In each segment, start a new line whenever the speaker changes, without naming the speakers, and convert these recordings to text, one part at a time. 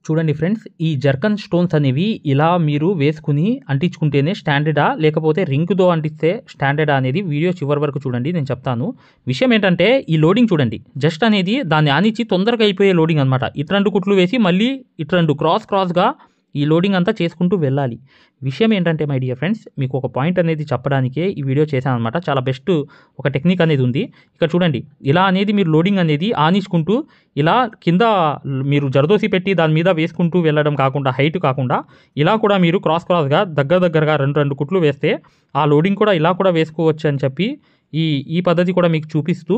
చూడండి ఫ్రెండ్స్, ఈ zircon stones అనేవి ఇలా మీరు వేసుకుని అంటించుకుంటేనే స్టాండర్డా, లేకపోతే రింగ్తో అంటిస్తే స్టాండర్డా అనేది వీడియో చివరి వరకు చూడండి, నేను చెప్తాను. విషయం ఏంటంటే ఈ లోడింగ్ చూడండి, జస్ట్ అనేది దాన్ని ఆనిచ్చి తొందరగా అయిపోయే లోడింగ్ అనమాట. ఇటు 2 కుట్లు వేసి మళ్ళీ ఇటు 2 క్రాస్గా ఈ లోడింగ్ అంతా చేసుకుంటూ వెళ్ళాలి. విషయం ఏంటంటే మై డియర్ ఫ్రెండ్స్, మీకు ఒక పాయింట్ అనేది చెప్పడానికే ఈ వీడియో చేశాను అనమాట. చాలా బెస్ట్ ఒక టెక్నిక్ అనేది ఉంది. ఇక్కడ చూడండి, ఇలా అనేది మీరు లోడింగ్ అనేది ఆనించుకుంటూ ఇలా కింద మీరు జరదోసి పెట్టి దాని మీద వేసుకుంటూ వెళ్ళడం కాకుండా, హైట్ కాకుండా ఇలా కూడా మీరు క్రాస్గా దగ్గరగా 2 కుట్లు వేస్తే ఆ లోడింగ్ కూడా ఇలా కూడా వేసుకోవచ్చు అని చెప్పి ఈ పద్ధతి కూడా మీకు చూపిస్తూ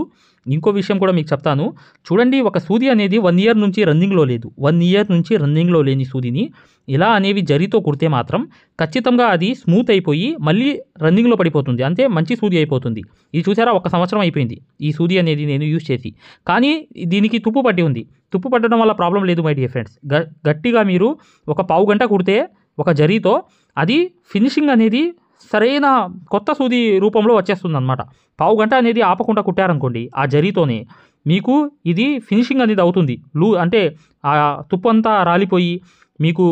ఇంకో విషయం కూడా మీకు చెప్తాను. చూడండి, ఒక సూది అనేది 1 ఇయర్ నుంచి రన్నింగ్లో లేదు. 1 ఇయర్ నుంచి రన్నింగ్లో లేని సూదిని ఇలా అనేవి జరీతో కుడితే మాత్రం ఖచ్చితంగా అది స్మూత్ అయిపోయి మళ్ళీ రన్నింగ్లో పడిపోతుంది. అంతే, మంచి సూది అయిపోతుంది. ఇది చూసారా, 1 సంవత్సరం అయిపోయింది ఈ సూది అనేది నేను యూజ్ చేసి. కానీ దీనికి తుప్పు పట్టి ఉంది. తుప్పు పట్టడం వల్ల ప్రాబ్లం లేదు మై డియర్ ఫ్రెండ్స్. గట్టిగా మీరు ఒక పావు గంట కుడితే ఒక జరీతో అది ఫినిషింగ్ అనేది సరైన కొత్త సూది రూపంలో వచ్చేస్తుంది అనమాట. పావు గంట అనేది ఆపకుండా కుట్టారనుకోండి ఆ జరీతోనే, మీకు ఇది ఫినిషింగ్ అనేది అవుతుంది. అంటే ఆ తుప్పు అంతా రాలిపోయి మీకు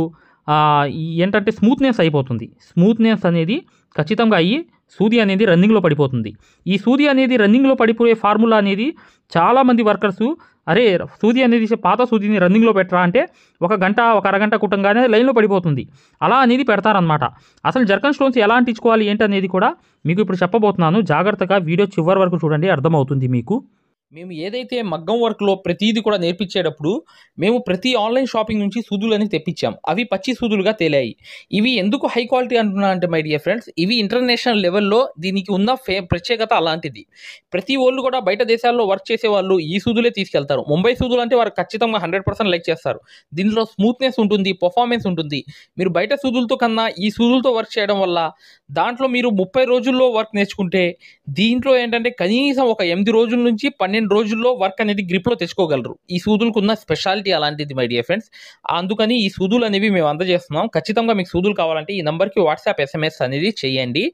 ఏంటంటే స్మూత్నెస్ అయిపోతుంది. స్మూత్నెస్ అనేది ఖచ్చితంగా అయ్యి సూది అనేది రన్నింగ్లో పడిపోతుంది. ఈ సూది అనేది రన్నింగ్లో పడిపోయే ఫార్ములా అనేది చాలామంది వర్కర్సు, అరే సూది అనేది పాత సూదిని రన్నింగ్లో పెట్టరా అంటే ఒక గంట ఒక అరగంట కుట్టంగానే లైన్లో పడిపోతుంది. అలా అనేది పెడతారనమాట. అసలు జర్కన్ స్టోన్స్ ఎలా అంటించుకోవాలి ఏంటి అనేది కూడా మీకు ఇప్పుడు చెప్పబోతున్నాను. జాగ్రత్తగా వీడియో చివరి వరకు చూడండి, అర్థమవుతుంది మీకు.
మేము ఏదైతే మగ్గం వర్క్లో ప్రతిదీ కూడా నేర్పించేటప్పుడు మేము ప్రతి ఆన్లైన్ షాపింగ్ నుంచి సూదులని తెప్పించాం. అవి పచ్చి సూదులుగా తేలాయి. ఇవి ఎందుకు హై క్వాలిటీ అంటున్నా అంటే మై డియర్ ఫ్రెండ్స్, ఇవి ఇంటర్నేషనల్ లెవెల్లో దీనికి ఉన్న ప్రత్యేకత అలాంటిది. ప్రతి వాళ్ళు కూడా బయట దేశాల్లో వర్క్ చేసే వాళ్ళు ఈ సూదులే తీసుకెళ్తారు. ముంబై సూదులు అంటే వారు ఖచ్చితంగా 100% లైక్ చేస్తారు. దీనిలో స్మూత్నెస్ ఉంటుంది, పర్ఫార్మెన్స్ ఉంటుంది. మీరు బయట సూదులతో కన్నా ఈ సూదులతో వర్క్ చేయడం వల్ల దాంట్లో మీరు 30 రోజుల్లో వర్క్ నేర్చుకుంటే దీంట్లో ఏంటంటే కనీసం ఒక 8 రోజుల నుంచి 12 రోజుల్లో వర్క్ అనేది గ్రిప్లో తెచ్చుకోగలరు. ఈ సూదులకు ఉన్న స్పెషాలిటీ అలాంటిది మై డియర్ ఫ్రెండ్స్. అందుకని ఈ సూదులు అనేవి మేము అందజేస్తున్నాం. ఖచ్చితంగా మీకు సూదులు కావాలంటే ఈ నెంబర్కి వాట్సాప్ SMS అనేది చేయండి.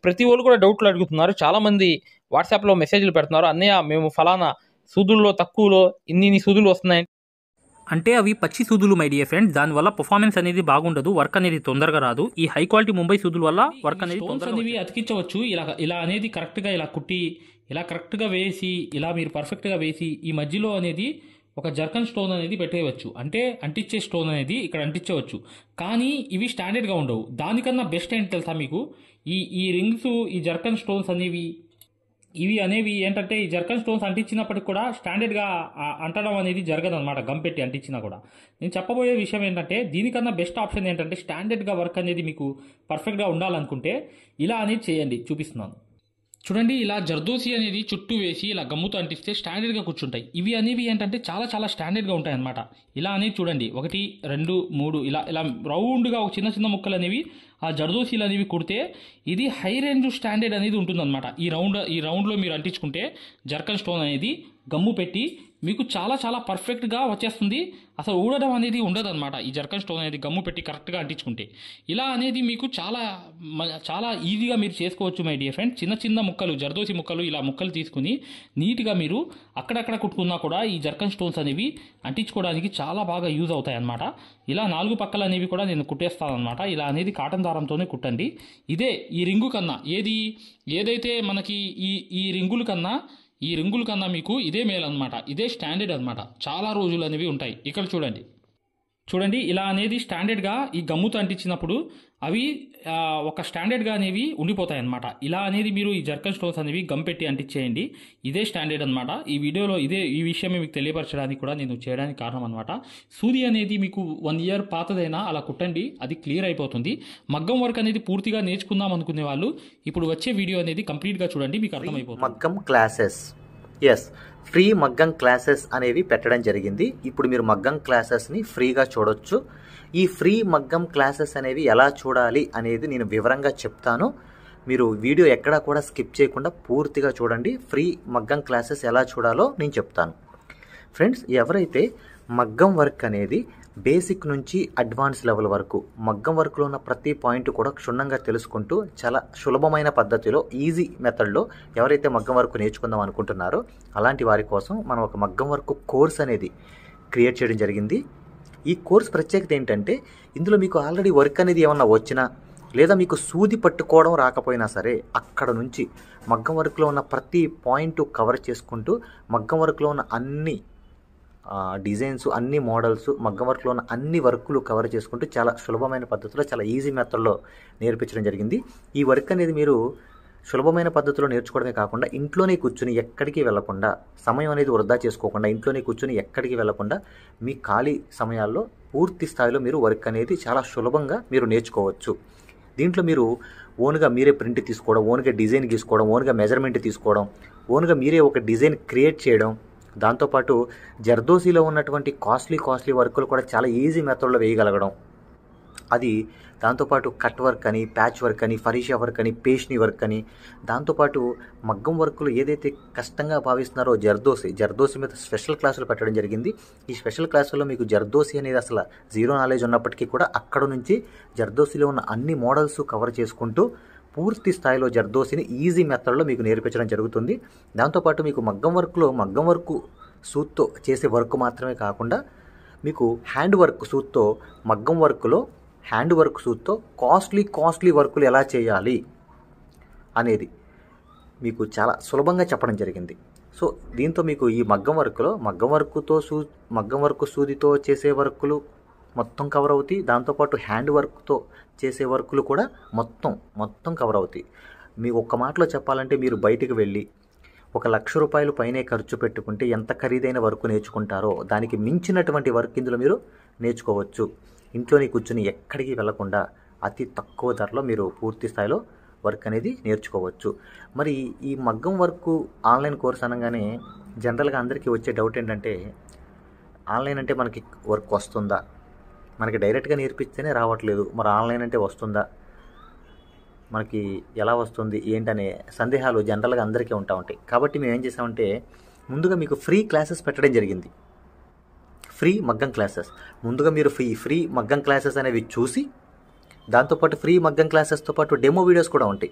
ప్రతి వాళ్ళు కూడా డౌట్లు అడుగుతున్నారు. చాలామంది వాట్సాప్లో మెసేజ్లు పెడుతున్నారు, అన్నయ్య మేము ఫలానా సూదుల్లో తక్కువలో ఇన్ని సూదులు వస్తున్నాయి
అంటే అవి పచ్చి సూదులు మై డియర్ ఫ్రెండ్స్. దానివల్ల పర్ఫార్మెన్స్ అనేది బాగుండదు, వర్క్ అనేది తొందరగా రాదు. ఈ హై క్వాలిటీ ముంబై సూదుల వల్ల వర్క్ అనేది
తొందరగా అతికించవచ్చు. ఇలా అనేది కరెక్ట్గా ఇలా కుట్టి ఇలా కరెక్ట్గా వేసి ఇలా మీరు పర్ఫెక్ట్గా వేసి ఈ మధ్యలో అనేది ఒక జర్కన్ స్టోన్ అనేది పెట్టేయవచ్చు. అంటే అంటించే స్టోన్ అనేది ఇక్కడ అంటించవచ్చు. కానీ ఇవి స్టాండర్డ్గా ఉండవు. దానికన్నా బెస్ట్ ఏంటి తెలుసా మీకు, ఈ రింగ్స్, ఈ జర్కన్ స్టోన్స్ అనేవి ఏంటంటే ఈ జర్కన్ స్టోన్స్ అంటించినప్పటికి కూడా స్టాండర్డ్గా అంటడం అనేది జరగదు అనమాట. గమ్ పెట్టి అంటించినా కూడా. నేను చెప్పబోయే విషయం ఏంటంటే దీనికన్నా బెస్ట్ ఆప్షన్ ఏంటంటే స్టాండర్డ్గా వర్క్ అనేది మీకు పర్ఫెక్ట్గా ఉండాలనుకుంటే ఇలా అనేది చేయండి, చూపిస్తున్నాను చూడండి. ఇలా జర్దోసి అనేది చుట్టూ వేసి ఇలా గమ్ముతో అంటిస్తే స్టాండర్డ్గా కూర్చుంటాయి. ఇవి అనేవి ఏంటంటే చాలా స్టాండర్డ్గా ఉంటాయి అనమాట. ఇలా అనేది చూడండి, 1 2 3 ఇలా రౌండ్గా ఒక చిన్న ముక్కలు అనేవి ఆ జర్దోసీలు అనేవి కుడితే ఇది హై రేంజ్ స్టాండర్డ్ అనేది ఉంటుందన్నమాట. ఈ రౌండ్లో మీరు అంటించుకుంటే జర్కన్ స్టోన్ అనేది గమ్ము పెట్టి మీకు చాలా పర్ఫెక్ట్గా వచ్చేస్తుంది. అసలు ఊడడం అనేది ఉండదు అనమాట. ఈ జర్కన్ స్టోన్ అనేది గమ్ము పెట్టి కరెక్ట్గా అంటించుకుంటే ఇలా అనేది మీకు చాలా ఈజీగా మీరు చేసుకోవచ్చు మై డియర్ ఫ్రెండ్. చిన్న ముక్కలు, జర్దోసి ముక్కలు, ఇలా ముక్కలు తీసుకుని నీట్గా మీరు అక్కడక్కడ కుట్టుకున్నా కూడా ఈ జర్కన్ స్టోన్స్ అనేవి అంటించుకోవడానికి చాలా బాగా యూజ్ అవుతాయి అన్నమాట. ఇలా 4 పక్కలు అనేవి కూడా నేను కుట్టేస్తాను అనమాట. ఇలా అనేది కాటన్ దారంతోనే కుట్టండి. ఇదే ఈ రింగు కన్నా ఏదైతే మనకి ఈ రింగుల కన్నా మీకు ఇదే మేలు అనమాట. ఇదే స్టాండర్డ్ అనమాట. చాలా రోజులు అనేవి ఉంటాయి. ఇక్కడ చూడండి ఇలా అనేది స్టాండర్డ్గా ఈ గమ్ముతో అంటించినప్పుడు అవి ఒక స్టాండర్డ్గా అనేవి ఉండిపోతాయి అన్నమాట. ఇలా అనేది మీరు ఈ జర్కన్ స్టోన్స్ అనేవి గమ్ పెట్టి అంటించేయండి. ఇదే స్టాండర్డ్ అనమాట. ఈ వీడియోలో ఈ విషయమే మీకు తెలియపరచడానికి కూడా నేను చేయడానికి కారణం అనమాట. సూది అనేది మీకు 1 ఇయర్ పాతదైనా అలా కుట్టండి, అది క్లియర్ అయిపోతుంది. మగ్గం వర్క్ అనేది పూర్తిగా నేర్చుకుందాం అనుకునే వాళ్ళు ఇప్పుడు వచ్చే వీడియో అనేది కంప్లీట్గా చూడండి, మీకు అర్థమైపోతుంది.
మగ్గం క్లాసెస్, ఎస్, ఫ్రీ మగ్గం క్లాసెస్ అనేవి పెట్టడం జరిగింది. ఇప్పుడు మీరు మగ్గం క్లాసెస్ని ఫ్రీగా చూడొచ్చు. ఈ ఫ్రీ మగ్గం క్లాసెస్ అనేవి ఎలా చూడాలి అనేది నేను వివరంగా చెప్తాను. మీరు వీడియో ఎక్కడా కూడా స్కిప్ చేయకుండా పూర్తిగా చూడండి. ఫ్రీ మగ్గం క్లాసెస్ ఎలా చూడాలో నేను చెప్తాను. ఫ్రెండ్స్, ఎవరైతే మగ్గం వర్క్ అనేది బేసిక్ నుంచి అడ్వాన్స్ లెవెల్ వరకు మగ్గం వర్క్లో ఉన్న ప్రతి పాయింట్ కూడా క్షుణ్ణంగా తెలుసుకుంటూ చాలా సులభమైన పద్ధతిలో ఈజీ మెథడ్లో ఎవరైతే మగ్గం వర్క్ నేర్చుకుందాం అనుకుంటున్నారో అలాంటి వారి కోసం మనం ఒక మగ్గం వర్క్ కోర్స్ అనేది క్రియేట్ చేయడం జరిగింది. ఈ కోర్స్ ప్రత్యేకత ఏంటంటే ఇందులో మీకు ఆల్రెడీ వర్క్ అనేది ఏమన్నా వచ్చినా లేదా మీకు సూది పట్టుకోవడం రాకపోయినా సరే అక్కడ నుంచి మగ్గం వర్క్లో ఉన్న ప్రతి పాయింట్ కవర్ చేసుకుంటూ మగ్గం వర్క్లో ఉన్న అన్ని డిజైన్స్, అన్ని మోడల్స్, మగ్గం వర్క్లో ఉన్న అన్ని వర్కులు కవర్ చేసుకుంటూ చాలా సులభమైన పద్ధతిలో, చాలా ఈజీ మెథడ్లో నేర్పించడం జరిగింది. ఈ వర్క్ అనేది మీరు సులభమైన పద్ధతిలో నేర్చుకోవడమే కాకుండా ఇంట్లోనే కూర్చుని ఎక్కడికి వెళ్లకుండా, సమయం అనేది వృధా చేసుకోకుండా ఇంట్లోనే కూర్చుని ఎక్కడికి వెళ్లకుండా మీ ఖాళీ సమయాల్లో పూర్తి స్థాయిలో మీరు వర్క్ అనేది చాలా సులభంగా మీరు నేర్చుకోవచ్చు. దీంట్లో మీరు ఓన్గా మీరే ప్రింట్ తీసుకోవడం, ఓన్గా డిజైన్ గీసుకోవడం, ఓన్గా మెజర్మెంట్ తీసుకోవడం, ఓన్గా మీరే ఒక డిజైన్ క్రియేట్ చేయడం, దాంతోపాటు జర్దోసీలో ఉన్నటువంటి కాస్ట్లీ వర్కులు కూడా చాలా ఈజీ మెథడ్లో వేయగలగడం, అది దాంతోపాటు కట్ వర్క్ అని, ప్యాచ్ వర్క్ అని, ఫరీషా వర్క్ అని, పేష్ని వర్క్ అని, దాంతోపాటు మగ్గం వర్కులు ఏదైతే కష్టంగా భావిస్తున్నారో జర్దోసి మీద స్పెషల్ క్లాసులు పెట్టడం జరిగింది. ఈ స్పెషల్ క్లాసుల్లో మీకు జర్దోసి అనేది అసలు జీరో నాలెడ్జ్ ఉన్నప్పటికీ కూడా అక్కడ నుంచి జర్దోసిలో ఉన్న అన్ని మోడల్స్ కవర్ చేసుకుంటూ పూర్తి స్థాయిలో జర్దోసిని ఈజీ మెథడ్లో మీకు నేర్పించడం జరుగుతుంది. దాంతోపాటు మీకు మగ్గం వర్క్ సూత్తో చేసే వర్క్ మాత్రమే కాకుండా మీకు హ్యాండ్ వర్క్ సూత్తో, మగ్గం వర్క్లో హ్యాండ్ వర్క్ సూత్తో కాస్ట్లీ వర్కులు ఎలా చేయాలి అనేది మీకు చాలా సులభంగా చెప్పడం జరిగింది. సో దీంతో మీకు ఈ మగ్గం వర్క్ సూదితో చేసే వర్కులు మొత్తం కవర్ అవుతాయి. దాంతోపాటు హ్యాండ్ వర్క్తో చేసే వర్కులు కూడా మొత్తం కవర్ అవుతాయి. మీ ఒక్క మాటలో చెప్పాలంటే మీరు బయటికి వెళ్ళి ₹1,00,000 పైనే ఖర్చు పెట్టుకుంటే ఎంత ఖరీదైన వర్క్ నేర్చుకుంటారో దానికి మించినటువంటి వర్క్ ఇందులో మీరు నేర్చుకోవచ్చు. ఇంట్లోనే కూర్చొని ఎక్కడికి వెళ్లకుండా అతి తక్కువ ధరలో మీరు పూర్తి స్థాయిలో వర్క్ అనేది నేర్చుకోవచ్చు. మరి ఈ మగ్గం వర్క్ ఆన్లైన్ కోర్స్ అనగానే జనరల్గా అందరికీ వచ్చే డౌట్ ఏంటంటే, ఆన్లైన్ అంటే మనకి వర్క్ వస్తుందా, మనకి డైరెక్ట్గా నేర్పిస్తేనే రావట్లేదు, మరి ఆన్లైన్ అంటే వస్తుందా, మనకి ఎలా వస్తుంది ఏంటనే సందేహాలు జనరల్గా అందరికీ ఉంటాయి. కాబట్టి మేము ఏం చేసామంటే ముందుగా మీకు ఫ్రీ క్లాసెస్ పెట్టడం జరిగింది. ఫ్రీ మగ్గం క్లాసెస్ ముందుగా మీరు ఫ్రీ మగ్గం క్లాసెస్ అనేవి చూసి, దాంతోపాటు ఫ్రీ మగ్గం క్లాసెస్తో పాటు డెమో వీడియోస్ కూడా ఉంటాయి.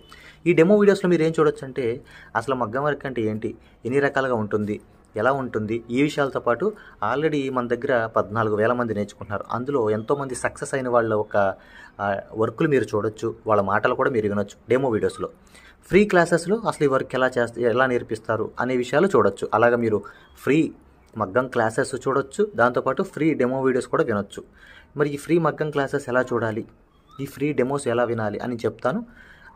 ఈ డెమో వీడియోస్లో మీరు ఏం చూడొచ్చు అంటే అసలు మగ్గం వర్క్ అంటే ఏంటి, ఎన్ని రకాలుగా ఉంటుంది, ఎలా ఉంటుంది, ఈ విషయాలతో పాటు ఆల్రెడీ మన దగ్గర 14,000 మంది నేర్చుకుంటున్నారు. అందులో ఎంతోమంది సక్సెస్ అయిన వాళ్ళ ఒక వర్కులు మీరు చూడొచ్చు, వాళ్ళ మాటలు కూడా మీరు వినొచ్చు డెమో వీడియోస్లో. ఫ్రీ క్లాసెస్లో అసలు ఈ వర్క్ ఎలా నేర్పిస్తారు అనే విషయాలు చూడొచ్చు. అలాగా మీరు ఫ్రీ మగ్గం క్లాసెస్ చూడొచ్చు, దాంతోపాటు ఫ్రీ డెమో వీడియోస్ కూడా వినొచ్చు. మరి ఈ ఫ్రీ మగ్గం క్లాసెస్ ఎలా చూడాలి, ఈ ఫ్రీ డెమోస్ ఎలా వినాలి అని చెప్తాను.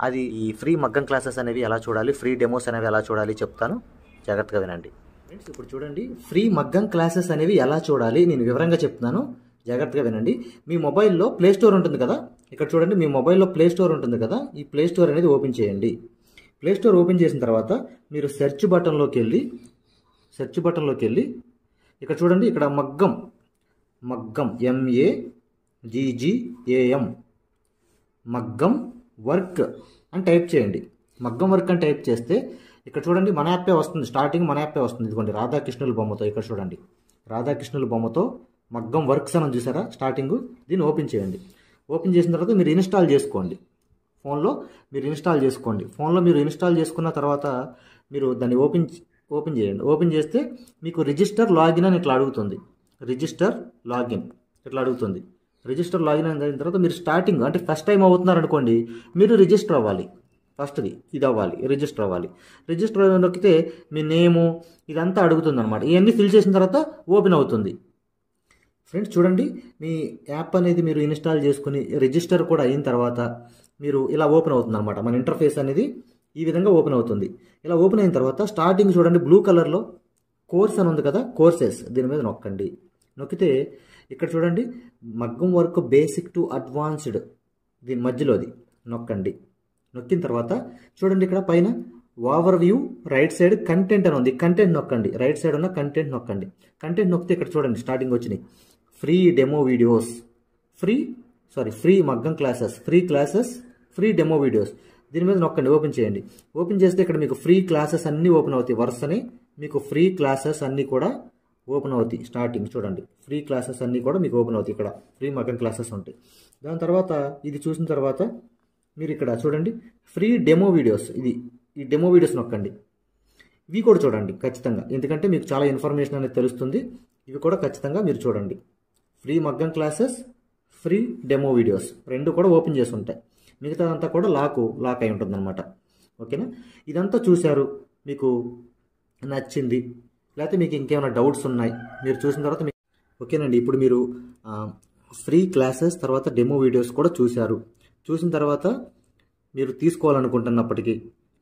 అది ఈ ఫ్రీ మగ్గం క్లాసెస్ అనేవి ఎలా చూడాలి, ఫ్రీ డెమోస్ అనేవి ఎలా చూడాలి చెప్తాను, జాగ్రత్తగా వినండి. ఫ్రెండ్స్ ఇప్పుడు చూడండి, ఫ్రీ మగ్గం క్లాసెస్ అనేవి ఎలా చూడాలి నేను వివరంగా చెప్తున్నాను, జాగ్రత్తగా వినండి. మీ మొబైల్లో ప్లే స్టోర్ ఉంటుంది కదా, ఇక్కడ చూడండి మీ మొబైల్లో ప్లే స్టోర్ ఉంటుంది కదా, ఈ ప్లే స్టోర్ అనేది ఓపెన్ చేయండి. ప్లే స్టోర్ ఓపెన్ చేసిన తర్వాత మీరు సెర్చ్ బటన్లోకి వెళ్ళి ఇక్కడ చూడండి, ఇక్కడ మగ్గం MAGGAM మగ్గం వర్క్ అని టైప్ చేయండి. మగ్గం వర్క్ అని టైప్ చేస్తే ఇక్కడ చూడండి మన యాప్పే వస్తుంది, స్టార్టింగ్ మన యాప్పే వస్తుంది. ఇదిగోండి రాధాకృష్ణుల బొమ్మతో, ఇక్కడ చూడండి రాధాకృష్ణుల బొమ్మతో మగ్గం వర్క్స్ అని చూసారా స్టార్టింగ్, దీన్ని ఓపెన్ చేయండి. ఓపెన్ చేసిన తర్వాత మీరు ఇన్స్టాల్ చేసుకోండి. ఫోన్లో మీరు ఇన్స్టాల్ చేసుకున్న తర్వాత మీరు దాన్ని ఓపెన్ చేయండి. ఓపెన్ చేస్తే మీకు రిజిస్టర్ లాగిన్ అని ఇట్లా అడుగుతుంది. రిజిస్టర్ లాగిన్ అయిన తర్వాత మీరు స్టార్టింగ్ అంటే ఫస్ట్ టైం అవుతున్నారు అనుకోండి, మీరు రిజిస్టర్ అవ్వాలి. ఫస్ట్ది ఇది అవ్వాలి, రిజిస్టర్ అవ్వాలి. రిజిస్టర్ నొక్కితే మీ నేము ఇదంతా అడుగుతుంది అనమాట. ఇవన్నీ ఫిల్ చేసిన తర్వాత ఓపెన్ అవుతుంది. ఫ్రెండ్స్ చూడండి, మీ యాప్ అనేది మీరు ఇన్స్టాల్ చేసుకుని రిజిస్టర్ కూడా అయిన తర్వాత మీరు ఇలా ఓపెన్ అవుతుంది అనమాట. మన ఇంటర్ఫేస్ అనేది ఈ విధంగా ఓపెన్ అవుతుంది. ఇలా ఓపెన్ అయిన తర్వాత స్టార్టింగ్ చూడండి బ్లూ కలర్లో కోర్స్ అని ఉంది కదా, కోర్సెస్ దీని మీద నొక్కండి. నొక్కితే ఇక్కడ చూడండి మగ్గం వర్క్ బేసిక్ టు అడ్వాన్స్డ్ దీని మధ్యలోది నొక్కండి. నొక్కిన తర్వాత చూడండి ఇక్కడ పైన over view right side content అని ఉంది, కంటెంట్ నొక్కండి. రైట్ సైడ్ ఉన్న కంటెంట్ నొక్కండి. కంటెంట్ నొక్కితే ఇక్కడ చూడండి స్టార్టింగ్ వచ్చినాయి ఫ్రీ డెమో వీడియోస్, ఫ్రీ మగ్గం క్లాసెస్, ఫ్రీ డెమో వీడియోస్. దీని మీద నొక్కండి, ఓపెన్ చేయండి. ఓపెన్ చేస్తే ఇక్కడ మీకు ఫ్రీ క్లాసెస్ అన్నీ ఓపెన్ అవుతాయి. వరుసని మీకు ఫ్రీ క్లాసెస్ అన్నీ కూడా ఓపెన్ అవుతాయి. స్టార్టింగ్ చూడండి ఫ్రీ క్లాసెస్ అన్నీ కూడా మీకు ఓపెన్ అవుతాయి. ఇక్కడ ఫ్రీ మగ్గం క్లాసెస్ ఉంటాయి. దాని తర్వాత ఇది చూసిన తర్వాత మీరు ఇక్కడ చూడండి ఫ్రీ డెమో వీడియోస్, ఈ డెమో వీడియోస్ నొక్కండి. ఇవి కూడా చూడండి ఖచ్చితంగా, ఎందుకంటే మీకు చాలా ఇన్ఫర్మేషన్ అనేది తెలుస్తుంది. ఇవి కూడా ఖచ్చితంగా మీరు చూడండి. ఫ్రీ మగ్గం క్లాసెస్, ఫ్రీ డెమో వీడియోస్ రెండు కూడా ఓపెన్ చేసి ఉంటాయి. మిగతాదంతా కూడా లాక్ అయి ఉంటుందన్నమాట. ఓకేనా? ఇదంతా చూశారు, మీకు నచ్చింది, లేకపోతే మీకు ఇంకేమైనా డౌట్స్ ఉన్నాయి మీరు చూసిన తర్వాత ఓకేనండి. ఇప్పుడు మీరు ఫ్రీ క్లాసెస్ తర్వాత డెమో వీడియోస్ కూడా చూసిన తర్వాత మీరు తీసుకోవాలనుకుంటున్నప్పటికీ,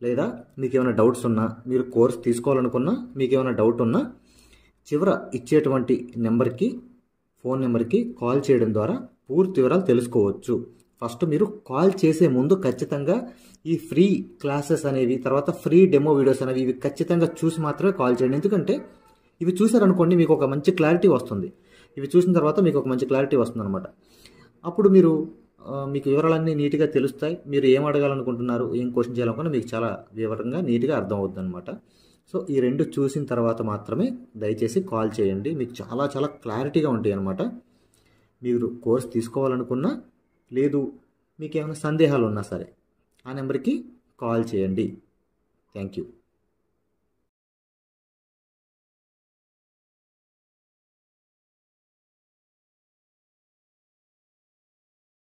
లేదా మీకు ఏమైనా డౌట్స్ ఉన్నా, మీరు కోర్స్ తీసుకోవాలనుకున్నా, మీకు ఏమైనా డౌట్ ఉన్నా చివర ఇచ్చేటువంటి ఫోన్ నెంబర్కి కాల్ చేయడం ద్వారా పూర్తి వివరాలు తెలుసుకోవచ్చు. ఫస్ట్ మీరు కాల్ చేసే ముందు ఖచ్చితంగా ఈ ఫ్రీ క్లాసెస్ అనేవి, తర్వాత ఫ్రీ డెమో వీడియోస్ అనేవి ఇవి ఖచ్చితంగా చూసి మాత్రమే కాల్ చేయండి. ఎందుకంటే ఇవి చూసారనుకోండి మీకు ఒక మంచి క్లారిటీ వస్తుంది. ఇవి చూసిన తర్వాత మీకు ఒక మంచి క్లారిటీ వస్తుంది అనమాట. అప్పుడు మీకు వివరాలన్నీ నీట్గా తెలుస్తాయి. మీరు ఏం అడగాలనుకుంటున్నారు, ఏం క్వశ్చన్ చేయాలనుకున్నా మీకు చాలా వివరంగా నీట్గా అర్థం అవుతుంది అనమాట. సో ఈ రెండు చూసిన తర్వాత మాత్రమే దయచేసి కాల్ చేయండి. మీకు చాలా చాలా క్లారిటీగా ఉంటాయి అనమాట. మీరు కోర్స్ తీసుకోవాలనుకున్నా, లేదు మీకు ఏమైనా సందేహాలు ఉన్నా సరే ఆ నెంబర్కి కాల్ చేయండి. Thank you.